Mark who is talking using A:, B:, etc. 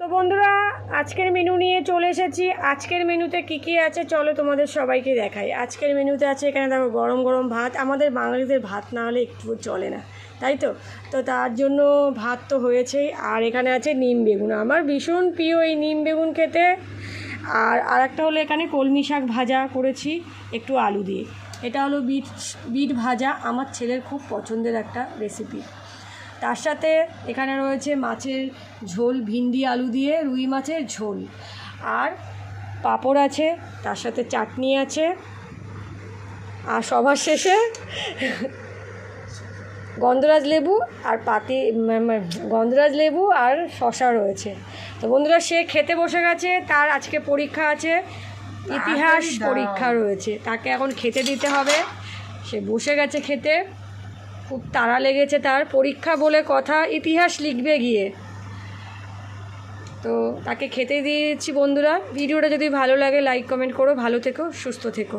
A: তো বন্ধুরা, আজকের মেনু নিয়ে চলে এসেছি। আজকের মেনুতে কী আছে চলো তোমাদের সবাইকে দেখাই। আজকের মেনুতে আছে, এখানে দেখো গরম গরম ভাত। আমাদের বাঙালিদের ভাত না হলে একটুও চলে না, তাই তো। তো তার জন্য ভাত তো হয়েছেই, আর এখানে আছে নিম বেগুন। আমার ভীষণ প্রিয় এই নিম বেগুন খেতে। আর একটা হলো এখানে কলমি শাক ভাজা করেছি একটু আলু দিয়ে। এটা হলো বিট ভাজা, আমার ছেলের খুব পছন্দের একটা রেসিপি। তার সাথে এখানে রয়েছে মাছের ঝোল, ভিন্ডি আলু দিয়ে রুই মাছের ঝোল, আর পাঁপড় আছে, তার সাথে চাটনি আছে, আর সবার শেষে গন্ধরাজ লেবু আর গন্ধরাজ লেবু আর শশা রয়েছে। তো বন্ধুরা, সে খেতে বসে গেছে, তার আজকে পরীক্ষা আছে, ইতিহাস পরীক্ষা রয়েছে, তাকে এখন খেতে দিতে হবে। সে বসে গেছে খেতে, খুব তাড়া লেগেছে, তার পরীক্ষা বলে কথা, ইতিহাস লিখবে গিয়ে। তো তাকে খেতে দিয়েছি বন্ধুরা। ভিডিওটা যদি ভালো লাগে লাইক কমেন্ট করো। ভালো থেকো, সুস্থ থেকো।